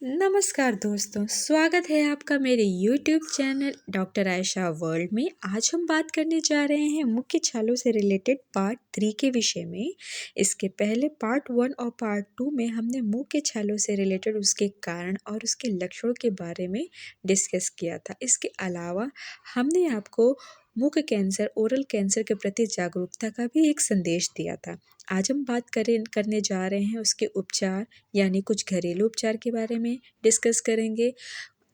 नमस्कार दोस्तों, स्वागत है आपका मेरे YouTube channel doctor Ayesha world में। आज हम बात करने जा रहे हैं मुख्य छालों से रिलेटेड पार्ट 3 के विषय में। इसके पहले पार्ट 1 और पार्ट 2 में हमने मुंह के छालों से रिलेटेड उसके कारण और उसके लक्षणों के बारे में डिस्कस किया था। इसके अलावा हमने आपको मुख कैंसर, ओरल कैंसर के प्रति जागरूकता का भी एक संदेश दिया था। आज हम बात करने जा रहे हैं उसके उपचार यानी कुछ घरेलू उपचार के बारे में डिस्कस करेंगे,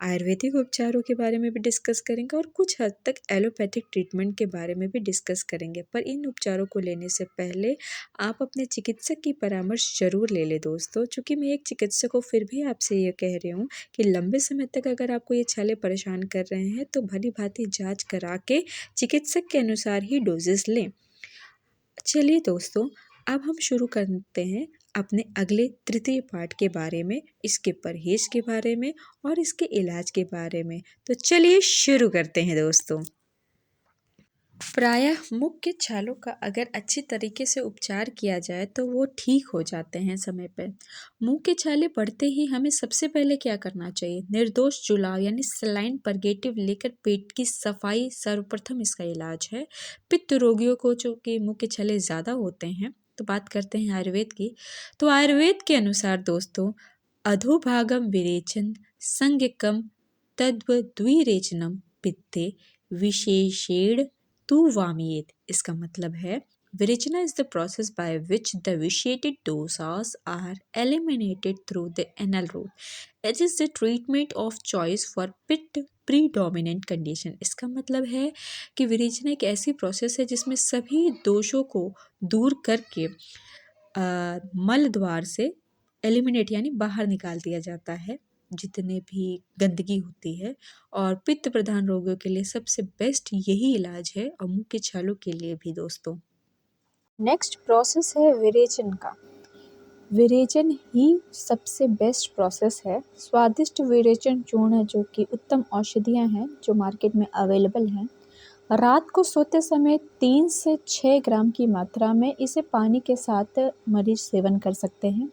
आयुर्वेदिक उपचारों के बारे में भी डिस्कस करेंगे और कुछ हद तक एलोपैथिक ट्रीटमेंट के बारे में भी डिस्कस करेंगे। पर इन उपचारों को लेने से पहले आप अपने चिकित्सक की परामर्श ज़रूर ले लें दोस्तों। चूँकि मैं एक चिकित्सक हूँ, फिर भी आपसे ये कह रही हूँ कि लंबे समय तक अगर आपको ये छाले परेशान कर रहे हैं तो भली-भाँति जाँच करा के चिकित्सक के अनुसार ही डोजेज़ लें। चलिए दोस्तों, अब हम शुरू करते हैं अपने अगले तृतीय पार्ट के बारे में, इसके परहेज के बारे में और इसके इलाज के बारे में। तो चलिए शुरू करते हैं दोस्तों। प्रायः मुख के छालों का अगर अच्छी तरीके से उपचार किया जाए तो वो ठीक हो जाते हैं समय पर। मुंह के छाले बढ़ते ही हमें सबसे पहले क्या करना चाहिए? निर्दोष जुलाब यानी सलाइन परगेटिव लेकर पेट की सफाई सर्वप्रथम इसका इलाज है। पित्त रोगियों को जो कि मुंह के छाले ज़्यादा होते हैं, तो बात करते हैं आयुर्वेद की। तो आयुर्वेद के अनुसार दोस्तों, अधोभागम विरेचन संज्ञकम तद्वद्विरेचनम पित्ते विशेषेण तु वामियेत। इसका मतलब है virechana is the process by which the vitiated dosas are eliminated through the anal route. It is the treatment of choice for pit predominant condition. इसका मतलब है कि विरेचना एक ऐसी प्रोसेस है जिसमें सभी दोषों को दूर करके मल द्वार से एलिमिनेट यानी बाहर निकाल दिया जाता है जितने भी गंदगी होती है। और पित्त प्रधान रोगियों के लिए सबसे बेस्ट यही इलाज है और मुंह के छालों के लिए भी दोस्तों। नेक्स्ट प्रोसेस है विरेचन का। विरेचन ही सबसे बेस्ट प्रोसेस है। स्वादिष्ट विरेचन चूर्ण जो कि उत्तम औषधियाँ हैं जो मार्केट में अवेलेबल हैं, रात को सोते समय 3 से 6 ग्राम की मात्रा में इसे पानी के साथ मरीज सेवन कर सकते हैं।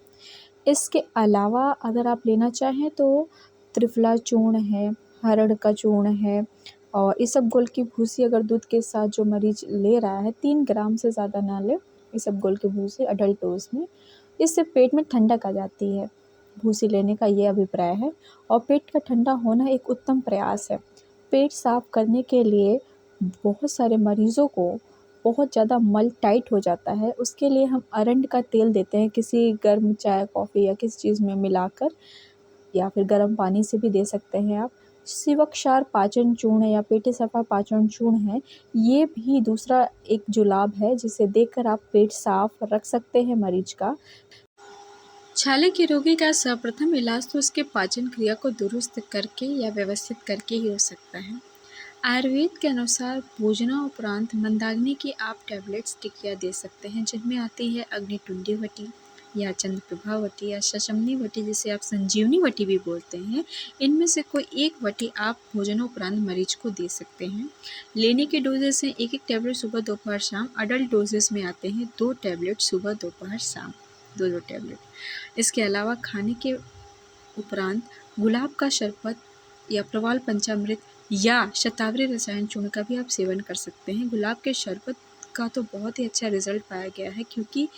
इसके अलावा अगर आप लेना चाहें तो त्रिफला चूर्ण है, हरड़ का चूर्ण है और इसबगोल की भूसी अगर दूध के साथ जो मरीज ले रहा है 3 ग्राम से ज़्यादा ना ले इसबगोल की भूसी अडल्ट डोज में। इससे पेट में ठंडक आ जाती है। भूसी लेने का ये अभिप्राय है और पेट का ठंडा होना एक उत्तम प्रयास है। पेट साफ करने के लिए बहुत सारे मरीज़ों को बहुत ज़्यादा मल टाइट हो जाता है, उसके लिए हम अरंड का तेल देते हैं किसी गर्म चाय, कॉफ़ी या किसी चीज़ में मिलाकर, या फिर गर्म पानी से भी दे सकते हैं आप। शिवक्षार पाचन चूर्ण या पेटे सफ़ा पाचन चूर्ण है, ये भी दूसरा एक जुलाब है जिसे देकर आप पेट साफ रख सकते हैं मरीज का। छाले के रोगी का सर्वप्रथम इलाज तो उसके पाचन क्रिया को दुरुस्त करके या व्यवस्थित करके ही हो सकता है। आयुर्वेद के अनुसार भोजनापरांत मंदाग्नि की आप टैबलेट्स टिकिया दे सकते हैं, जिनमें आती है अग्निटुंडी वटी या चंद्रप्रभा वटी या शशमनी वटी, जिसे आप संजीवनी वटी भी बोलते हैं। इनमें से कोई एक वटी आप भोजनोपरांत मरीज को दे सकते हैं। लेने के डोजेस हैं 1-1 टैबलेट सुबह दोपहर शाम। अडल्ट डोजेस में आते हैं 2 टैबलेट सुबह दोपहर शाम, 2-2 टैबलेट। इसके अलावा खाने के उपरांत गुलाब का शरबत या प्रवाल पंचामृत या शतावरी रसायन चूर्ण का भी आप सेवन कर सकते हैं। गुलाब के शरबत का तो बहुत ही अच्छा रिजल्ट पाया गया है, क्योंकि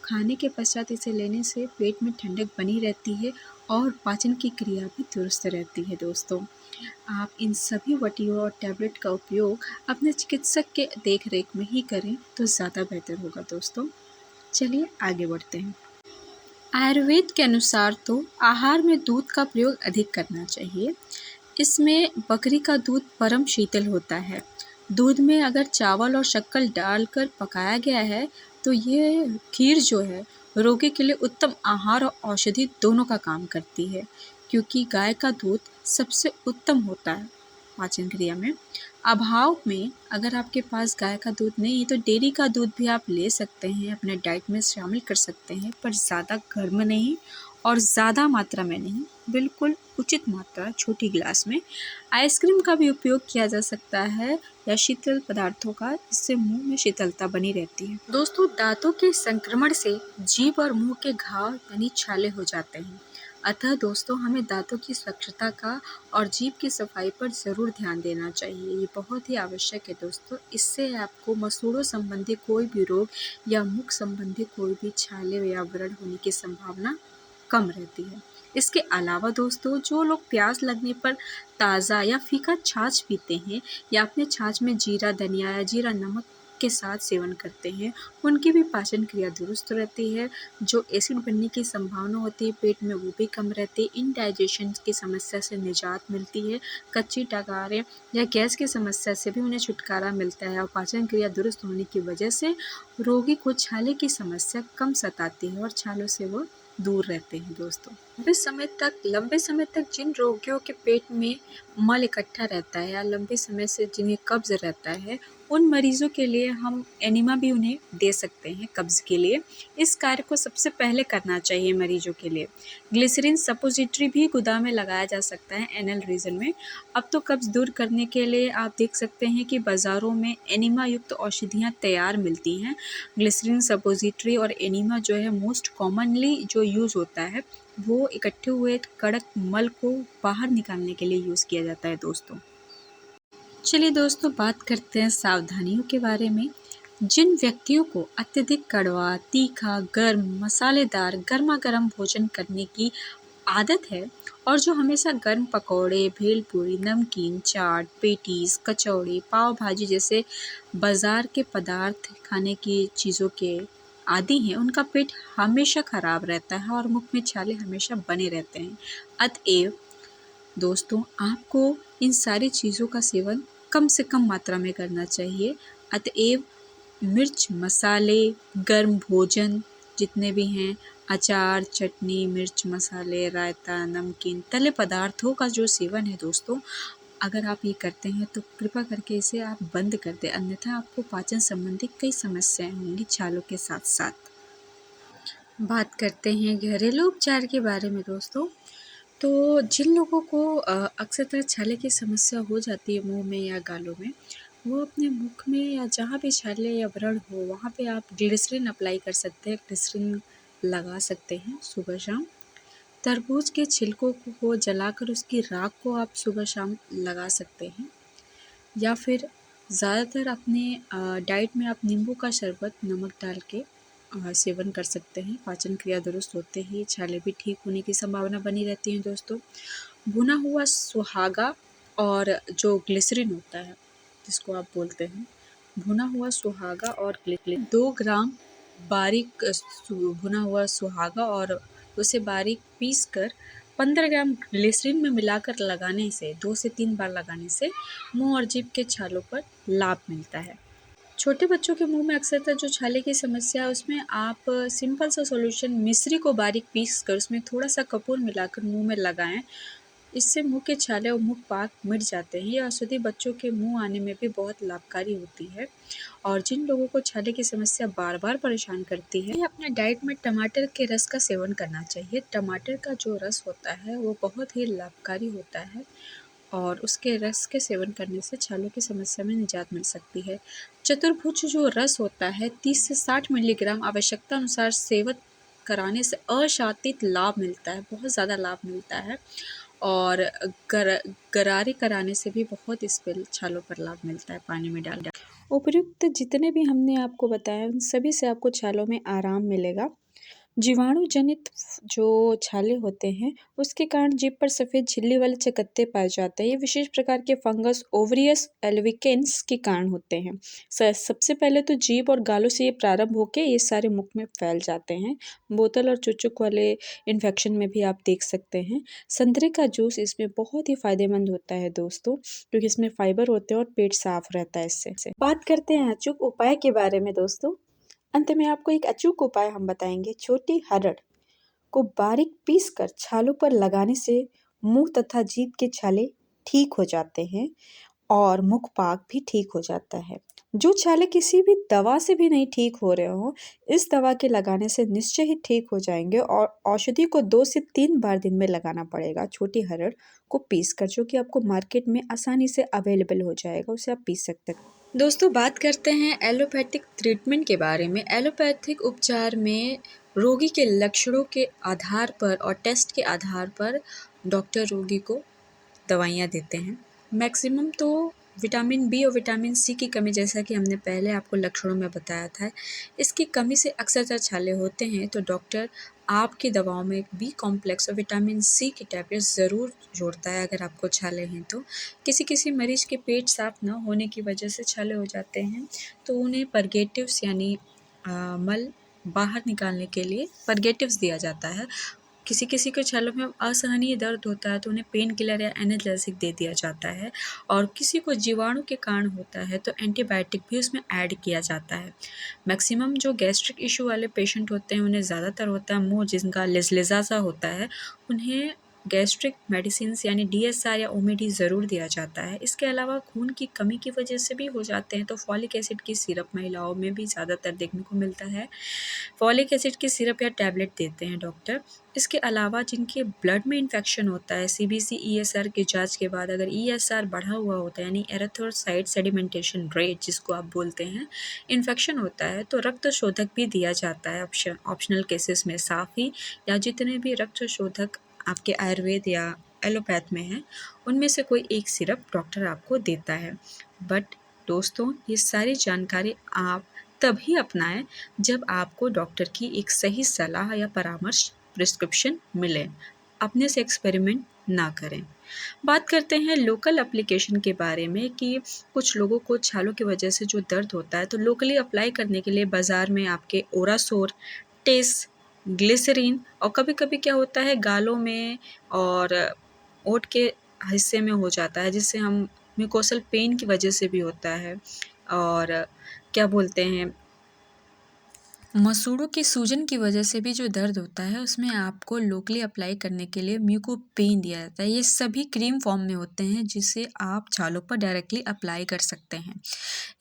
खाने के पश्चात इसे लेने से पेट में ठंडक बनी रहती है और पाचन की क्रिया भी दुरुस्त रहती है दोस्तों। आप इन सभी वटियों और टैबलेट का उपयोग अपने चिकित्सक के देख रेख में ही करें तो ज़्यादा बेहतर होगा दोस्तों। चलिए आगे बढ़ते हैं। आयुर्वेद के अनुसार तो आहार में दूध का प्रयोग अधिक करना चाहिए। इसमें बकरी का दूध परम शीतल होता है। दूध में अगर चावल और शक्कर डालकर पकाया गया है तो ये खीर जो है रोगी के लिए उत्तम आहार और औषधि दोनों का काम करती है, क्योंकि गाय का दूध सबसे उत्तम होता है पाचन क्रिया में। अभाव में अगर आपके पास गाय का दूध नहीं है तो डेयरी का दूध भी आप ले सकते हैं, अपने डाइट में शामिल कर सकते हैं, पर ज़्यादा गर्म नहीं और ज़्यादा मात्रा में नहीं, बिल्कुल उचित मात्रा छोटी गिलास में। आइसक्रीम का भी उपयोग किया जा सकता है या शीतल पदार्थों का, इससे मुंह में शीतलता बनी रहती है। दोस्तों, दांतों के संक्रमण से जीभ और मुंह के घाव यानी छाले हो जाते हैं। अतः दोस्तों, हमें दांतों की स्वच्छता का और जीभ की सफाई पर ज़रूर ध्यान देना चाहिए। ये बहुत ही आवश्यक है दोस्तों। इससे आपको मसूड़ों संबंधी कोई भी रोग या मुख संबंधी कोई भी छाले या व्रण होने की संभावना कम रहती है। इसके अलावा दोस्तों, जो लोग प्यास लगने पर ताज़ा या फीका छाछ पीते हैं या अपने छाछ में जीरा धनिया या जीरा नमक के साथ सेवन करते हैं, उनकी भी पाचन क्रिया दुरुस्त रहती है। जो एसिड बनने की संभावना होती है पेट में, वो भी कम रहती है। इंडाइजेशन की समस्या से निजात मिलती है। कच्ची डगारें या गैस की समस्या से भी उन्हें छुटकारा मिलता है और पाचन क्रिया दुरुस्त होने की वजह से रोगी को छाले की समस्या कम सताती है और छालों से वो दूर रहते हैं दोस्तों। लंबे समय तक जिन रोगियों के पेट में मल इकट्ठा रहता है या लंबे समय से जिन्हें कब्ज रहता है, उन मरीजों के लिए हम एनिमा भी उन्हें दे सकते हैं कब्ज के लिए। इस कार्य को सबसे पहले करना चाहिए मरीजों के लिए। ग्लिसरीन सपोजिटरी भी गोदाम में लगाया जा सकता है एनल रीजन में। अब तो कब्ज दूर करने के लिए आप देख सकते हैं कि बाज़ारों में एनिमा युक्त औषधियाँ तैयार मिलती हैं। ग्लिसरीन सपोजिटरी और एनिमा जो है मोस्ट कॉमनली जो यूज़ होता है, वो इकट्ठे हुए कड़क मल को बाहर निकालने के लिए यूज़ किया जाता है दोस्तों। चलिए दोस्तों, बात करते हैं सावधानियों के बारे में। जिन व्यक्तियों को अत्यधिक कड़वा, तीखा, गर्म, मसालेदार, गर्मा-गर्म भोजन करने की आदत है और जो हमेशा गर्म पकौड़े, भेलपूरी, नमकीन, चाट, पेटीज़, कचौड़ी, पाव भाजी जैसे बाज़ार के पदार्थ खाने की चीज़ों के आदी हैं, उनका पेट हमेशा खराब रहता है और मुख में छाले हमेशा बने रहते हैं। अतएव दोस्तों, आपको इन सारी चीज़ों का सेवन कम से कम मात्रा में करना चाहिए। अतएव मिर्च, मसाले, गर्म भोजन जितने भी हैं, अचार, चटनी, मिर्च, मसाले, रायता, नमकीन, तले पदार्थों का जो सेवन है दोस्तों, अगर आप ये करते हैं तो कृपया करके इसे आप बंद कर दें, अन्यथा आपको पाचन संबंधी कई समस्याएं होंगी छालों के साथ-साथ। बात करते हैं घरेलू उपचार के बारे में दोस्तों। तो जिन लोगों को अक्सर छाले की समस्या हो जाती है मुंह में या गालों में, वो अपने मुख में या जहाँ भी छाले या व्रण हो, वहाँ पे आप ग्लिसरीन अप्लाई कर सकते हैं, ग्लिसरीन लगा सकते हैं सुबह शाम। तरबूज के छिलकों को जलाकर उसकी राख को आप सुबह शाम लगा सकते हैं, या फिर ज़्यादातर अपने डाइट में आप नींबू का शरबत नमक डाल के सेवन कर सकते हैं। पाचन क्रिया दुरुस्त होते ही छाले भी ठीक होने की संभावना बनी रहती है दोस्तों। भुना हुआ सुहागा और जो ग्लिसरीन होता है, जिसको आप बोलते हैं, भुना हुआ सुहागा और 2 ग्राम बारीक भुना हुआ सुहागा और उसे बारीक पीस कर 15 ग्राम ग्लिसरीन में मिलाकर लगाने से 2 से 3 बार लगाने से मुंह और जीभ के छालों पर लाभ मिलता है। छोटे बच्चों के मुंह में अक्सर जो छाले की समस्या है, उसमें आप सिंपल सा सॉल्यूशन मिश्री को बारीक पीस कर उसमें थोड़ा सा कपूर मिलाकर मुंह में लगाएं। इससे मुंह के छाले और मुंह पाक मिट जाते हैं। ये औषधि बच्चों के मुंह आने में भी बहुत लाभकारी होती है। और जिन लोगों को छाले की समस्या बार बार परेशान करती है, अपने डाइट में टमाटर के रस का सेवन करना चाहिए। टमाटर का जो रस होता है वो बहुत ही लाभकारी होता है और उसके रस के सेवन करने से छालों की समस्या में निजात मिल सकती है। चतुर्भुज जो रस होता है 30 से 60 मिलीग्राम आवश्यकता अनुसार सेवन कराने से अशातित लाभ मिलता है, बहुत ज़्यादा लाभ मिलता है। और गरारे कराने से भी बहुत इस पे छालों पर लाभ मिलता है पानी में डाल। उपयुक्त जितने भी हमने आपको बताया उन सभी से आपको छालों में आराम मिलेगा। जीवाणु जनित जो छाले होते हैं उसके कारण जीभ पर सफ़ेद झिल्ली वाले चकत्ते पाए जाते हैं। ये विशेष प्रकार के फंगस ओवरियस एल्विकेंस के कारण होते हैं। सबसे पहले तो जीभ और गालों से ये प्रारंभ होकर ये सारे मुख में फैल जाते हैं। बोतल और चुचुक वाले इन्फेक्शन में भी आप देख सकते हैं। संतरे का जूस इसमें बहुत ही फायदेमंद होता है दोस्तों, क्योंकि इसमें फाइबर होते हैं और पेट साफ रहता है इससे। बात करते हैं अचूक उपाय के बारे में दोस्तों। अंत में आपको एक अचूक उपाय हम बताएंगे। छोटी हरड़ को बारीक पीसकर छालों पर लगाने से मुंह तथा जीभ के छाले ठीक हो जाते हैं और मुख पाक भी ठीक हो जाता है। जो छाले किसी भी दवा से भी नहीं ठीक हो रहे हो, इस दवा के लगाने से निश्चय ही ठीक हो जाएंगे। और औषधि को 2 से 3 बार दिन में लगाना पड़ेगा। छोटी हरड़ को पीसकर, जो कि आपको मार्केट में आसानी से अवेलेबल हो जाएगा, उसे आप पीस सकते हैं। दोस्तों, बात करते हैं एलोपैथिक ट्रीटमेंट के बारे में। एलोपैथिक उपचार में रोगी के लक्षणों के आधार पर और टेस्ट के आधार पर डॉक्टर रोगी को दवाइयाँ देते हैं। मैक्सिमम तो विटामिन बी और विटामिन सी की कमी, जैसा कि हमने पहले आपको लक्षणों में बताया था, इसकी कमी से अक्सर छाले होते हैं, तो डॉक्टर आपकी दवाओं में बी कॉम्प्लेक्स और विटामिन सी की टैबलेट्स ज़रूर जोड़ता है अगर आपको छाले हैं तो। किसी मरीज़ के पेट साफ़ ना होने की वजह से छाले हो जाते हैं, तो उन्हें परगेटिव्स यानी मल बाहर निकालने के लिए परगेटिव्स दिया जाता है। किसी के छालों में असहनीय दर्द होता है तो उन्हें पेन किलर या एनाल्जेसिक दे दिया जाता है, और किसी को जीवाणु के कारण होता है तो एंटीबायोटिक भी उसमें ऐड किया जाता है। मैक्सिमम जो गैस्ट्रिक इशू वाले पेशेंट होते हैं उन्हें ज़्यादातर होता है मुँह जिनका लिजलिजा सा होता है, उन्हें गैस्ट्रिक मेडिसिन्स यानी डीएसआर या ओमेडी ज़रूर दिया जाता है। इसके अलावा खून की कमी की वजह से भी हो जाते हैं तो फॉलिक एसिड की सिरप महिलाओं में भी ज़्यादातर देखने को मिलता है। फॉलिक एसिड की सिरप या टैबलेट देते हैं डॉक्टर। इसके अलावा जिनके ब्लड में इन्फेक्शन होता है, सीबीसी ईएसआर की जांच के बाद अगर ईएसआर बढ़ा हुआ होता है यानी एरिथ्रोसाइट सेडिमेंटेशन रेट जिसको आप बोलते हैं, इन्फेक्शन होता है तो रक्त शोधक भी दिया जाता है ऑप्शनल केसेस में साफ़ी या जितने भी रक्त शोधक आपके आयुर्वेद या एलोपैथ में हैं, उनमें से कोई एक सिरप डॉक्टर आपको देता है। बट दोस्तों, ये सारी जानकारी आप तभी अपनाएं जब आपको डॉक्टर की एक सही सलाह या परामर्श प्रिस्क्रिप्शन मिले। अपने से एक्सपेरिमेंट ना करें। बात करते हैं लोकल एप्लीकेशन के बारे में कि कुछ लोगों को छालों की वजह से जो दर्द होता है तो लोकली अप्लाई करने के लिए बाज़ार में आपके ओरासोर, टेस, ग्लिसरीन और कभी-कभी क्या होता है गालों में और ओंठ के हिस्से में हो जाता है जिससे हम म्यूकोसल पेन की वजह से भी होता है, और क्या बोलते हैं मसूड़ों की सूजन की वजह से भी जो दर्द होता है उसमें आपको लोकली अप्लाई करने के लिए म्यूकोपेन दिया जाता है। ये सभी क्रीम फॉर्म में होते हैं जिसे आप छालों पर डायरेक्टली अप्लाई कर सकते हैं।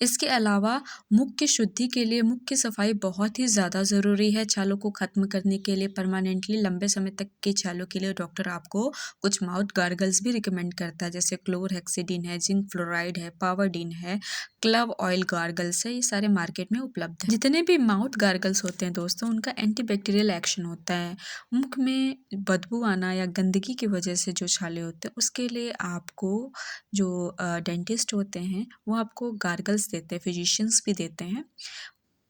इसके अलावा मुख की शुद्धि के लिए मुख की सफाई बहुत ही ज़्यादा ज़रूरी है। छालों को ख़त्म करने के लिए परमानेंटली लंबे समय तक की छालों के लिए डॉक्टर आपको कुछ माउथ गार्गल्स भी रिकमेंड करता है, जैसे क्लोरहेक्सिडिन है, जिंक फ्लोराइड है, पावरडीन है, क्लव ऑयल गार्गल्स है, ये सारे मार्केट में उपलब्ध हैं। जितने भी माउथ गार्गल्स होते हैं दोस्तों, उनका एंटीबैक्टीरियल एक्शन होता है। मुख में बदबू आना या गंदगी की वजह से जो छाले होते हैं उसके लिए आपको जो डेंटिस्ट होते हैं वो आपको गार्गल्स देते हैं, फिजिशियंस भी देते हैं।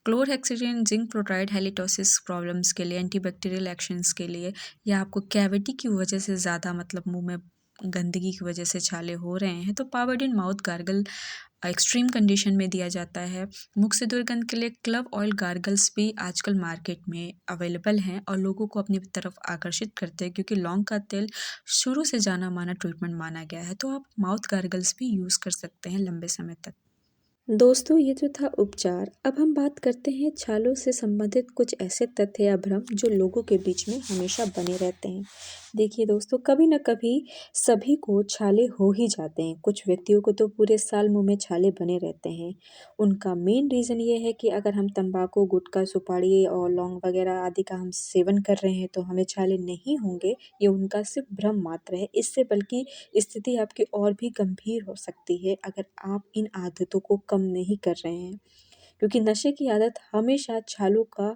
Chlorhexidine, zinc fluoride halitosis problems के लिए, एंटीबैक्टीरियल एक्शंस के लिए, या आपको कैविटी की वजह से ज़्यादा मतलब मुंह में गंदगी की वजह से छाले हो रहे हैं तो पावरडीन माउथ गार्गल एक्सट्रीम कंडीशन में दिया जाता है। मुख से दुर्गंध के लिए क्लव ऑयल गार्गल्स भी आजकल मार्केट में अवेलेबल हैं और लोगों को अपनी तरफ आकर्षित करते हैं क्योंकि लौंग का तेल शुरू से जाना माना ट्रीटमेंट माना गया है, तो आप माउथ गार्गल्स भी यूज़ कर सकते हैं लंबे समय तक। दोस्तों, ये जो था उपचार। अब हम बात करते हैं छालों से संबंधित कुछ ऐसे तथ्य या भ्रम जो लोगों के बीच में हमेशा बने रहते हैं। देखिए दोस्तों, कभी न कभी सभी को छाले हो ही जाते हैं। कुछ व्यक्तियों को तो पूरे साल मुंह में छाले बने रहते हैं। उनका मेन रीज़न ये है कि अगर हम तंबाकू, गुटखा, सुपारी और लौंग वगैरह आदि का हम सेवन कर रहे हैं तो हमें छाले नहीं होंगे। ये उनका सिर्फ भ्रम मात्र है। इससे बल्कि स्थिति आपकी और भी गंभीर हो सकती है अगर आप इन आदतों को कम नहीं कर रहे हैं, क्योंकि नशे की आदत हमेशा छालों का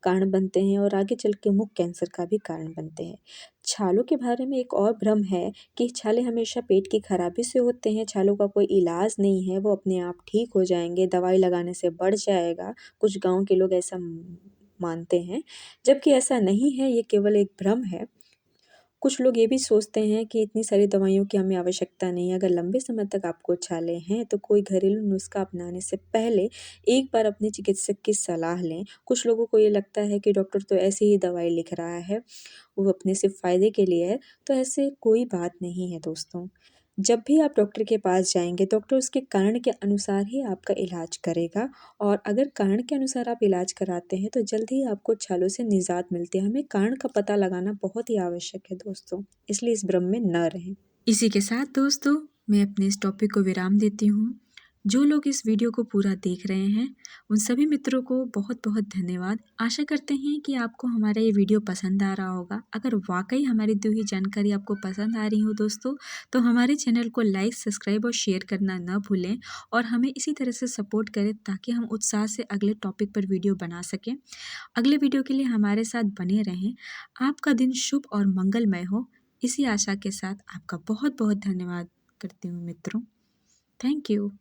कारण बनते हैं और आगे चल के मुख कैंसर का भी कारण बनते हैं। छालों के बारे में एक और भ्रम है कि छाले हमेशा पेट की खराबी से होते हैं। छालों का कोई इलाज नहीं है, वो अपने आप ठीक हो जाएंगे, दवाई लगाने से बढ़ जाएगा। कुछ गांव के लोग ऐसा मानते हैं, जबकि ऐसा नहीं है, ये केवल एक भ्रम है। कुछ लोग ये भी सोचते हैं कि इतनी सारी दवाइयों की हमें आवश्यकता नहीं है। अगर लंबे समय तक आपको छाले हैं तो कोई घरेलू नुस्खा अपनाने से पहले एक बार अपने चिकित्सक की सलाह लें। कुछ लोगों को ये लगता है कि डॉक्टर तो ऐसे ही दवाई लिख रहा है, वो अपने सिर्फ फ़ायदे के लिए है, तो ऐसे कोई बात नहीं है दोस्तों। जब भी आप डॉक्टर के पास जाएँगे, डॉक्टर उसके कारण के अनुसार ही आपका इलाज करेगा, और अगर कारण के अनुसार आप इलाज कराते हैं तो जल्द ही आपको छालों से निजात मिलती है। हमें कारण का पता लगाना बहुत ही आवश्यक है दोस्तों, इसलिए इस भ्रम में न रहें। इसी के साथ दोस्तों मैं अपने इस टॉपिक को विराम देती हूँ। जो लोग इस वीडियो को पूरा देख रहे हैं उन सभी मित्रों को बहुत बहुत धन्यवाद। आशा करते हैं कि आपको हमारा ये वीडियो पसंद आ रहा होगा। अगर वाकई हमारी दी हुई जानकारी आपको पसंद आ रही हो दोस्तों, तो हमारे चैनल को लाइक, सब्सक्राइब और शेयर करना न भूलें और हमें इसी तरह से सपोर्ट करें ताकि हम उत्साह से अगले टॉपिक पर वीडियो बना सकें। अगले वीडियो के लिए हमारे साथ बने रहें। आपका दिन शुभ और मंगलमय हो, इसी आशा के साथ आपका बहुत बहुत धन्यवाद करती हूँ मित्रों। Thank you.